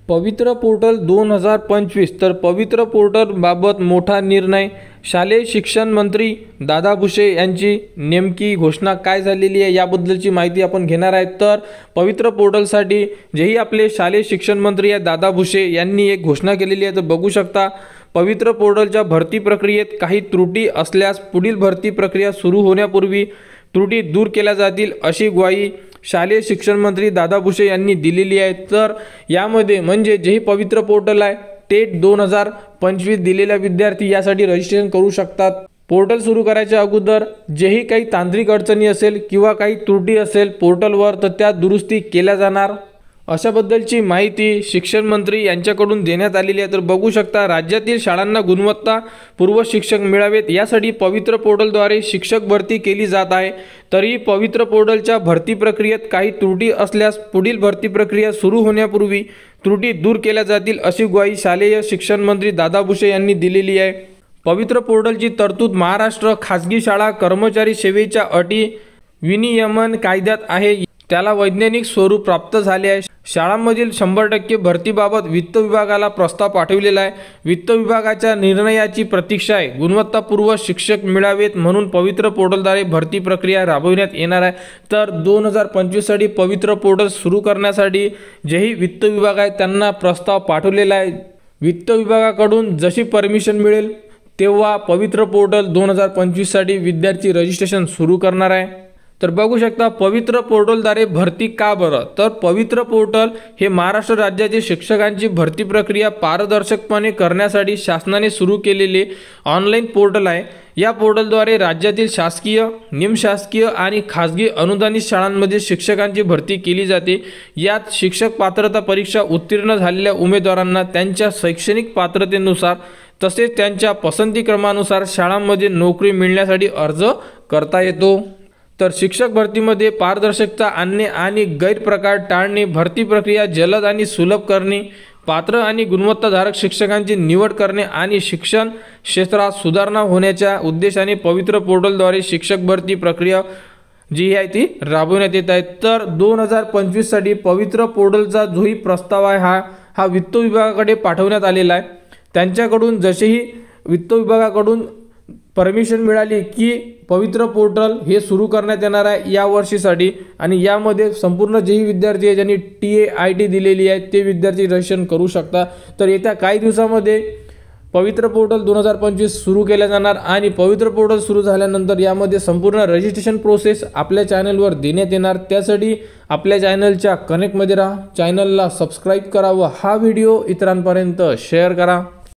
पवित्र पोर्टल 2025 तर पवित्र पोर्टल बाबत मोठा निर्णय। शालेय शिक्षण मंत्री दादा भुसे यांची नेमकी घोषणा काय झालेली आहे याबद्दलची माहिती आपण घेणार आहे। तर पवित्र पोर्टलसाठी जेही आपले शालेय शिक्षण मंत्री आहे दादा भुसे यांनी एक घोषणा केलेली आहे। तर बघू शकता पवित्र पोर्टलच्या भरती प्रक्रियेत काही त्रुटी असल्यास पुढील भरती प्रक्रिया सुरू होण्यापूर्वी त्रुटी दूर केल्या जातील अशी ग्वाही शालेय शिक्षण मंत्री दादा भुसे यांनी दिलेली आहे। तर यामध्ये म्हणजे जेही पवित्र पोर्टल आहे टेट 2025 दिलेल्या विद्यार्थी यासाठी रजिस्ट्रेशन करू शकतात। पोर्टल सुरू करायच्या अगोदर जेही काही तांत्रिक अडचणी असेल किंवा काही त्रुटी असेल पोर्टलवर तर त्या दुरुस्ती केल्या जाणार अशाबद्दलची माहिती शिक्षण मंत्री यांच्याकडून देण्यात आलेली आहे। तर बघू शकता राज्यातील शाळांना गुणवत्तापूर्ण शिक्षक मिळावेत यासाठी पवित्र पोर्टलद्वारे शिक्षक भरती केली जात आहे। तरी पवित्र पोर्टलच्या भरती प्रक्रियेत काही त्रुटी असल्यास पुढील भरती प्रक्रिया सुरू होण्यापूर्वी त्रुटी दूर केल्या जातील अशी ग्वाही शालेय शिक्षण मंत्री दादा भुसे यांनी दिलेली आहे। पवित्र पोर्टलची तरतूद महाराष्ट्र खाजगी शाळा कर्मचारी सेवेच्या अटी विनियमन कायद्यात आहे, त्याला वैज्ञानिक स्वरूप प्राप्त झाले आहे। शाळांमधील 100% भरतीबाबत वित्त विभागाला प्रस्ताव पाठवलेला आहे। वित्त विभागाच्या निर्णयाची प्रतीक्षा आहे। गुणवत्तापूर्ण शिक्षक मिळावेत म्हणून पवित्र पोर्टलद्वारे भरती प्रक्रिया राबविण्यात येणार आहे। तर 2025 साठी पवित्र पोर्टल सुरू करण्यासाठी जेही वित्त विभाग आहे त्यांना प्रस्ताव पाठवलेला आहे। वित्त विभागाकडून जशी परमिशन मिळेल तेव्हा पवित्र पोर्टल 2025 साठी विद्यार्थी रजिस्ट्रेशन सुरू करणार आहे। तर बघू शकता पवित्र पोर्टलद्वारे भरती का बरं, तर पवित्र पोर्टल हे महाराष्ट्र राज्यातील शिक्षकांची भरती प्रक्रिया पारदर्शकपणे करण्यासाठी शासनाने सुरू केलेले ऑनलाईन पोर्टल आहे। या पोर्टलद्वारे राज्यातील शासकीय निमशासकीय आणि खाजगी अनुदानित शाळांमध्ये शिक्षकांची भरती केली जाते। यात शिक्षक पात्रता परीक्षा उत्तीर्ण झालेल्या उमेदवारांना त्यांच्या शैक्षणिक पात्रतेनुसार तसेच त्यांच्या पसंतीक्रमानुसार शाळांमध्ये नोकरी मिळण्यासाठी अर्ज करता येतो। तर शिक्षक भरतीमध्ये पारदर्शकता आणणे आणि गैरप्रकार टाळणे, भरती प्रक्रिया जलद आणि सुलभ करणे, पात्र आणि गुणवत्ताधारक शिक्षकांची निवड करणे आणि शिक्षण क्षेत्रात सुधारणा होण्याच्या उद्देशाने पवित्र पोर्टलद्वारे शिक्षक भरती प्रक्रिया जी आहे ती राबवण्यात येत आहे। तर 2025 साठी पवित्र पोर्टलचा जोही प्रस्ताव आहे हा वित्त विभागाकडे पाठवण्यात आलेला आहे। त्यांच्याकडून जसेही वित्त विभागाकडून परमिशन मिळाली की पवित्र पोर्टल हे सुरू करण्यात येणार आहे या वर्षीसाठी आणि यामध्ये संपूर्ण जेही विद्यार्थी आहे ज्यांनी TAIT दिलेली आहे ते विद्यार्थी रजिस्ट्रेशन करू शकता। तर येत्या काही दिवसामध्ये पवित्र पोर्टल 2025 सुरू केल्या जाणार आणि पवित्र पोर्टल सुरू झाल्यानंतर यामध्ये संपूर्ण रजिस्ट्रेशन प्रोसेस आपल्या चॅनलवर देण्यात येणार। त्यासाठी आपल्या चॅनलच्या कनेक्टमध्ये राहा, चॅनलला सबस्क्राईब करा व हा व्हिडिओ इतरांपर्यंत शेअर करा।